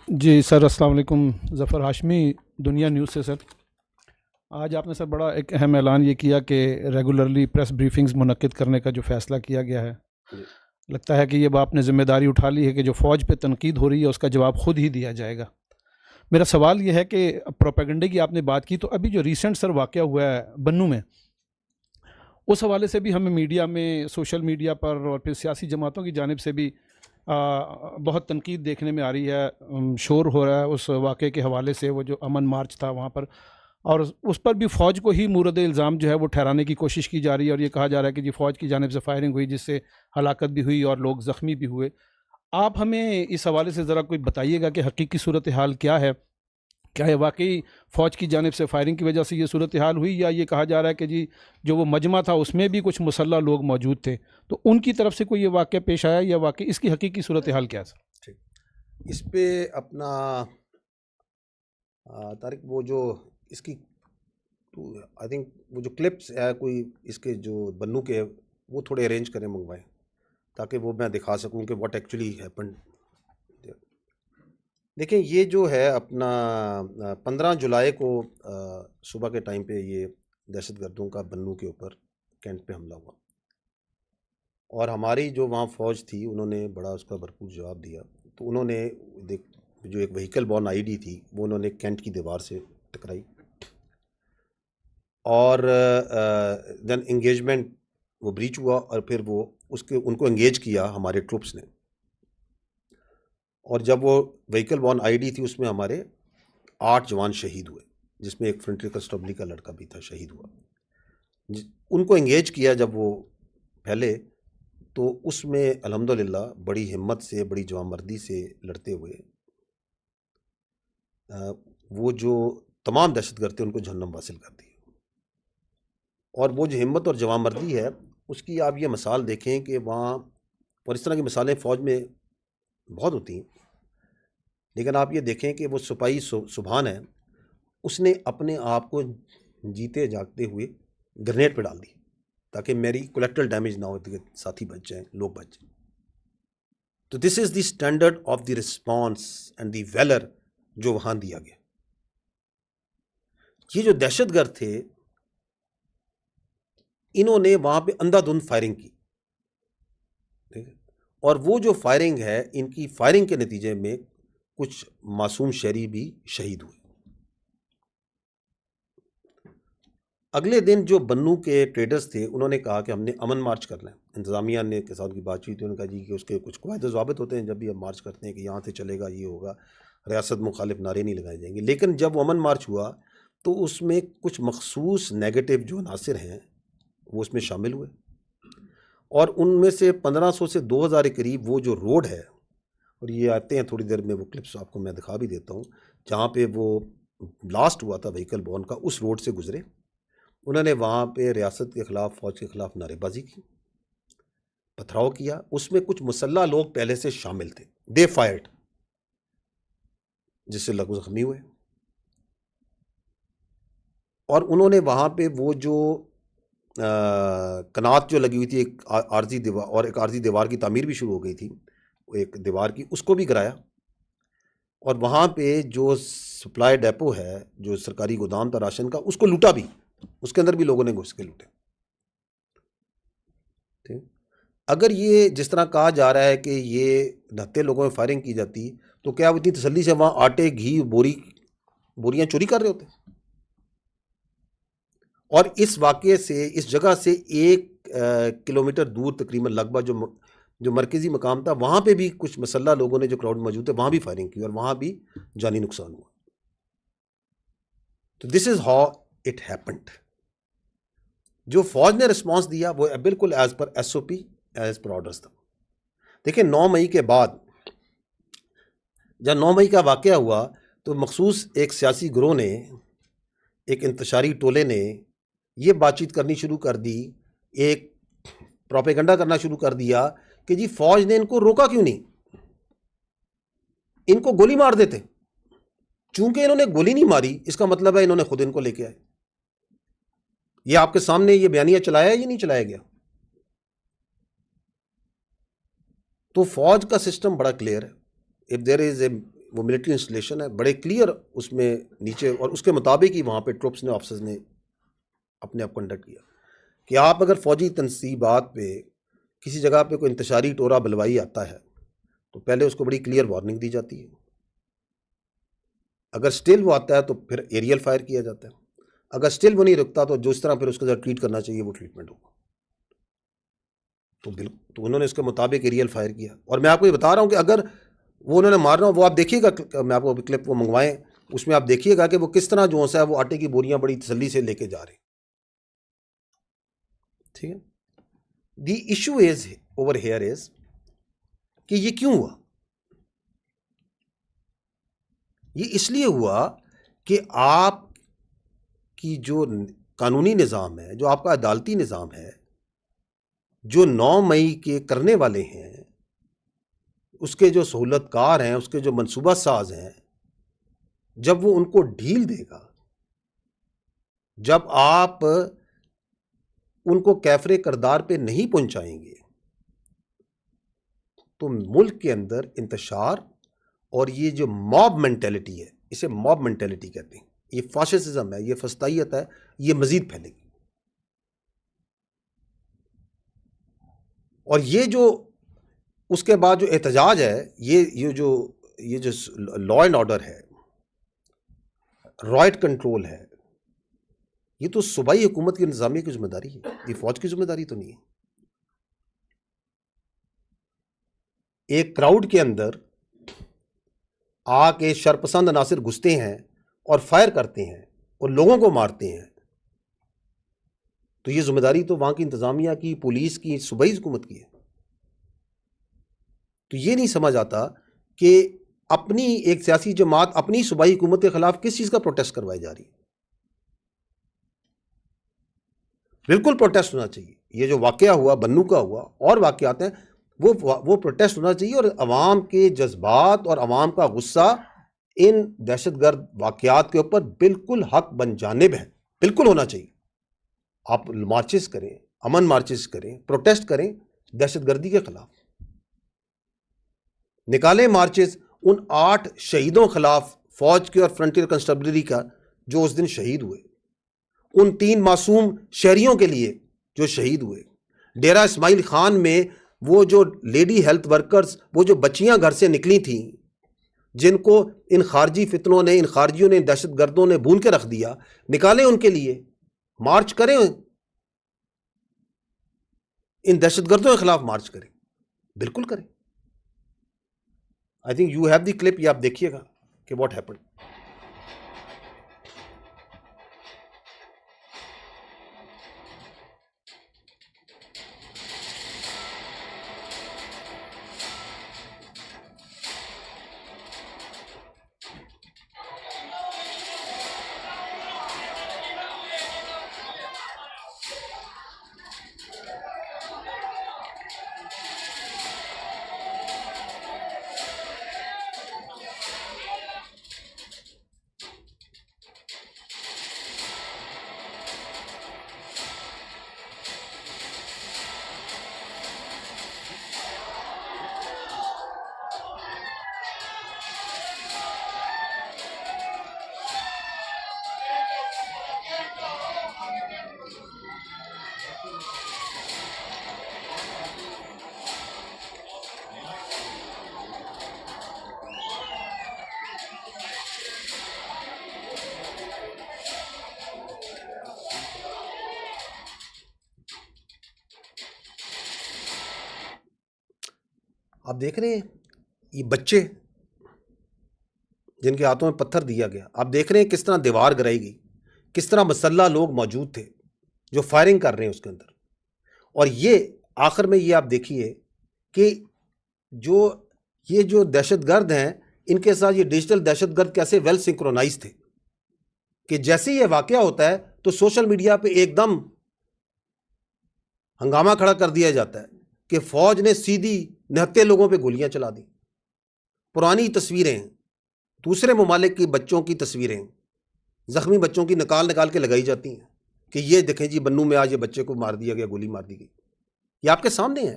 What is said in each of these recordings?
جی سر، السلام علیکم. ظفر ہاشمی، دنیا نیوز سے. سر آج آپ نے سر بڑا ایک اہم اعلان یہ کیا کہ ریگولرلی پریس بریفنگز منعقد کرنے کا جو فیصلہ کیا گیا ہے، جی لگتا ہے کہ یہ آپ نے ذمہ داری اٹھا لی ہے کہ جو فوج پہ تنقید ہو رہی ہے اس کا جواب خود ہی دیا جائے گا. میرا سوال یہ ہے کہ پروپیگنڈے کی آپ نے بات کی، تو ابھی جو ریسنٹ سر واقعہ ہوا ہے بنوں میں، اس حوالے سے بھی ہمیں میڈیا میں، سوشل میڈیا پر اور پھر سیاسی جماعتوں کی جانب سے بھی بہت تنقید دیکھنے میں آ رہی ہے. شور ہو رہا ہے اس واقعے کے حوالے سے، وہ جو امن مارچ تھا وہاں پر، اور اس پر بھی فوج کو ہی مورد الزام جو ہے وہ ٹھہرانے کی کوشش کی جا رہی ہے، اور یہ کہا جا رہا ہے کہ جی فوج کی جانب سے فائرنگ ہوئی جس سے ہلاکت بھی ہوئی اور لوگ زخمی بھی ہوئے. آپ ہمیں اس حوالے سے ذرا کوئی بتائیے گا کہ حقیقی صورتحال کیا ہے؟ کیا یہ واقعی فوج کی جانب سے فائرنگ کی وجہ سے یہ صورتحال ہوئی، یا یہ کہا جا رہا ہے کہ جی جو وہ مجمع تھا اس میں بھی کچھ مسلح لوگ موجود تھے، تو ان کی طرف سے کوئی یہ واقعہ پیش آیا، یا واقعی اس کی حقیقی صورتحال کیا ہے؟ ٹھیک. اس پہ اپنا طارق وہ جو اس کی آئی تھنک وہ جو کلپس ہے کوئی اس کے جو بنو کے وہ تھوڑے ارینج کریں منگوائیں تاکہ وہ میں دکھا سکوں کہ واٹ ایکچولی ہیپن. دیکھیں یہ جو ہے اپنا 15 جولائی کو صبح کے ٹائم پہ یہ دہشت گردوں کا بنو کے اوپر کینٹ پہ حملہ ہوا، اور ہماری جو وہاں فوج تھی انہوں نے بڑا اس کا بھرپور جواب دیا. تو انہوں نے جو ایک وہیکل بورن آئی ڈی تھی وہ انہوں نے کینٹ کی دیوار سے ٹکرائی، اور دین انگیجمنٹ وہ بریچ ہوا، اور پھر وہ ان کو انگیج کیا ہمارے ٹروپس نے. اور جب وہ وہیکل بورن آئی ڈی تھی اس میں ہمارے 8 جوان شہید ہوئے، جس میں ایک فرنٹری کنسٹیبلی کا لڑکا بھی تھا شہید ہوا. ان کو انگیج کیا جب وہ پھیلے، تو اس میں الحمدللہ بڑی ہمت سے، بڑی جوانمردی سے لڑتے ہوئے وہ جو تمام دہشت گرد تھے ان کو جہنم حاصل کر دی. اور وہ جو ہمت اور جوانمردی ہے اس کی آپ یہ مثال دیکھیں کہ وہاں، اور اس طرح کی مثالیں فوج میں بہت ہوتی ہیں، لیکن آپ یہ دیکھیں کہ وہ سپاہی سبحان ہے، اس نے اپنے آپ کو جیتے جاگتے ہوئے گرنیڈ پہ ڈال دی تاکہ میری کولیکٹرل ڈیمیج نہ ہو، ساتھی بچ جائیں، لوگ بچ جائیں. تو this is the standard of the response and the valour جو وہاں دیا گیا. یہ جو دہشت گرد تھے انہوں نے وہاں پہ اندھا دھند فائرنگ کی، اور وہ جو فائرنگ ہے، ان کی فائرنگ کے نتیجے میں کچھ معصوم شہری بھی شہید ہوئے. اگلے دن جو بنو کے ٹریڈرز تھے انہوں نے کہا کہ ہم نے امن مارچ کرنا ہے. انتظامیہ نے کے ساتھ کی بات چیت، انہوں نے کہا جی کہ اس کے کچھ قواعد و ضوابط ہوتے ہیں جب بھی ہم مارچ کرتے ہیں کہ یہاں سے چلے گا، یہ ہوگا، ریاست مخالف نعرے نہیں لگائے جائیں گے. لیکن جب وہ امن مارچ ہوا تو اس میں کچھ مخصوص نیگیٹو جو عناصر ہیں وہ اس میں شامل ہوئے، اور ان میں سے 1500 سے 2000 کے قریب وہ جو روڈ ہے، اور یہ آتے ہیں تھوڑی دیر میں وہ کلپس آپ کو میں دکھا بھی دیتا ہوں جہاں پہ وہ بلاسٹ ہوا تھا وہیکل بورن کا، اس روڈ سے گزرے. انہوں نے وہاں پہ ریاست کے خلاف، فوج کے خلاف نعرے بازی کی، پتھراؤ کیا. اس میں کچھ مسلح لوگ پہلے سے شامل تھے، دے فائرڈ، جس سے لوگ زخمی ہوئے. اور انہوں نے وہاں پہ وہ جو کنات جو لگی ہوئی تھی، ایک عارضی دیوار، اور ایک عارضی دیوار کی تعمیر بھی شروع ہو گئی تھی ایک دیوار کی، اس کو بھی گرایا. اور وہاں پہ جو سپلائی ڈیپو ہے، جو سرکاری گودام تھا راشن کا، اس کو لوٹا بھی، اس کے اندر بھی لوگوں نے گھس کے لوٹے. ٹھیک. اگر یہ جس طرح کہا جا رہا ہے کہ یہ 79 لوگوں میں فائرنگ کی جاتی، تو کیا وہ اتنی تسلی سے وہاں آٹے، گھی، بوریاں چوری کر رہے ہوتے؟ اور اس واقعے سے، اس جگہ سے 1 کلومیٹر دور تقریباً لگ بھگ جو مرکزی مقام تھا، وہاں پہ بھی کچھ مسلح لوگوں نے، جو کراؤڈ موجود تھے، وہاں بھی فائرنگ کی، اور وہاں بھی جانی نقصان ہوا. تو this is how it happened. جو فوج نے رسپانس دیا وہ بالکل ایز پر ایس او پی، ایز پر آرڈرز تھا. دیکھیں 9 مئی کے بعد، جب 9 مئی کا واقعہ ہوا تو مخصوص ایک سیاسی گروہ نے، ایک انتشاری ٹولے نے یہ بات چیت کرنی شروع کر دی، ایک پروپیگنڈا کرنا شروع کر دیا کہ جی فوج نے ان کو روکا کیوں نہیں، ان کو گولی مار دیتے. چونکہ انہوں نے گولی نہیں ماری، اس کا مطلب ہے انہوں نے خود ان کو لے کے آئے. یہ آپ کے سامنے یہ بیانیہ چلایا یا نہیں چلایا گیا؟ تو فوج کا سسٹم بڑا کلیئر ہے. اف دیر از اے وہ ملٹری انسٹالیشن ہے, بڑے کلیئر اس میں نیچے, اور اس کے مطابق ہی وہاں پہ ٹروپس نے, آفیسرز نے اپنے آپ کنڈکٹ کیا کہ آپ اگر فوجی تنصیبات پہ کسی جگہ پہ کوئی انتشاری ٹورا بلوائی آتا ہے تو پہلے اس کو بڑی کلیئر وارننگ دی جاتی ہے, اگر سٹل وہ آتا ہے تو پھر ایریل فائر کیا جاتا ہے, اگر سٹل وہ نہیں رکتا تو جس طرح پھر اس کے ساتھ ٹریٹ کرنا چاہیے وہ ٹریٹمنٹ ہوگا. تو انہوں نے اس کے مطابق ایریل فائر کیا, اور میں آپ کو یہ بتا رہا ہوں کہ اگر وہ انہوں نے مارنا, وہ آپ دیکھیے گا, میں آپ کو کلپ وہ منگوائیں, اس میں آپ دیکھیے گا کہ وہ کس طرح جو ہے وہ آٹے کی بوریاں بڑی تسلی سے لے کے جا رہے ہیں. ٹھیک ہے, the issue is over here is کہ یہ کیوں ہوا. یہ اس لیے ہوا کہ آپ کی جو قانونی نظام ہے, جو آپ کا عدالتی نظام ہے, جو 9 مئی کے کرنے والے ہیں, اس کے جو سہولت کار ہیں, اس کے جو منصوبہ ساز ہیں, جب وہ ان کو ڈھیل دے گا, جب آپ ان کو کیفر کردار پہ نہیں پہنچائیں گے, تو ملک کے اندر انتشار اور یہ جو موب مینٹیلٹی ہے, اسے موب مینٹیلٹی کہتے ہیں, یہ فاشسزم ہے, یہ فسطائیت ہے, یہ مزید پھیلے گی. اور یہ جو اس کے بعد جو احتجاج ہے, یہ جو لا اینڈ آرڈر ہے, رائٹ کنٹرول ہے, یہ تو صوبائی حکومت کی انتظامیہ کی ذمہ داری ہے, یہ فوج کی ذمہ داری تو نہیں ہے. ایک کراؤڈ کے اندر آ کے شرپسند عناصر گھستے ہیں اور فائر کرتے ہیں اور لوگوں کو مارتے ہیں, تو یہ ذمہ داری تو وہاں کی انتظامیہ کی, پولیس کی, صوبائی حکومت کی ہے. تو یہ نہیں سمجھ آتا کہ اپنی ایک سیاسی جماعت اپنی صوبائی حکومت کے خلاف کس چیز کا پروٹیسٹ کروائی جا رہی ہے. بالکل پروٹیسٹ ہونا چاہیے. یہ جو واقعہ ہوا, بنو کا ہوا, اور واقعات ہیں, وہ پروٹیسٹ ہونا چاہیے, اور عوام کے جذبات اور عوام کا غصہ ان دہشت گرد واقعات کے اوپر بالکل حق بن جانب ہے, بالکل ہونا چاہیے. آپ مارچز کریں, امن مارچز کریں, پروٹیسٹ کریں دہشت گردی کے خلاف, نکالیں مارچز ان 8 شہیدوں خلاف, فوج کے اور فرنٹیئر کنسٹیبلری کا, جو اس دن شہید ہوئے, ان 3 معصوم شہریوں کے لیے جو شہید ہوئے. ڈیرہ اسماعیل خان میں وہ جو لیڈی ہیلتھ ورکرز, وہ جو بچیاں گھر سے نکلی تھیں, جن کو ان خارجی فتنوں نے, ان خارجیوں نے, دہشت گردوں نے بھون کے رکھ دیا, نکالیں ان کے لیے, مارچ کریں, ان دہشت گردوں کے خلاف مارچ کریں, بالکل کریں. I think you have the clip, یہ آپ دیکھیے گا کہ واٹ ہیپن. آپ دیکھ رہے ہیں یہ بچے جن کے ہاتھوں میں پتھر دیا گیا, آپ دیکھ رہے ہیں کس طرح دیوار گرائی گئی, کس طرح مسلح لوگ موجود تھے جو فائرنگ کر رہے ہیں اس کے اندر. اور یہ آخر میں یہ آپ دیکھیے کہ یہ جو دہشت گرد ہیں, ان کے ساتھ یہ ڈیجیٹل دہشت گرد کیسے ویل سنکرونائز تھے کہ جیسے یہ واقعہ ہوتا ہے تو سوشل میڈیا پہ ایک دم ہنگامہ کھڑا کر دیا جاتا ہے کہ فوج نے سیدھی نہتے لوگوں پہ گولیاں چلا دی. پرانی تصویریں, دوسرے ممالک کی بچوں کی تصویریں, زخمی بچوں کی نکال کے لگائی جاتی ہیں کہ یہ دیکھیں جی بنو میں آج یہ بچے کو مار دیا گیا, گولی مار دی گئی. یہ آپ کے سامنے ہے,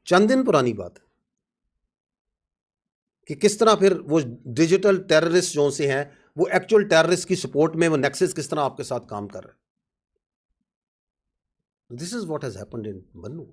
چند دن پرانی بات ہے. کہ کس طرح پھر وہ ڈیجیٹل ٹیررسٹ جو سے ہیں وہ ایکچوئل ٹیررسٹ کی سپورٹ میں وہ نیکسس کس طرح آپ کے ساتھ کام کر رہے ہیں. This is what has happened in بنو.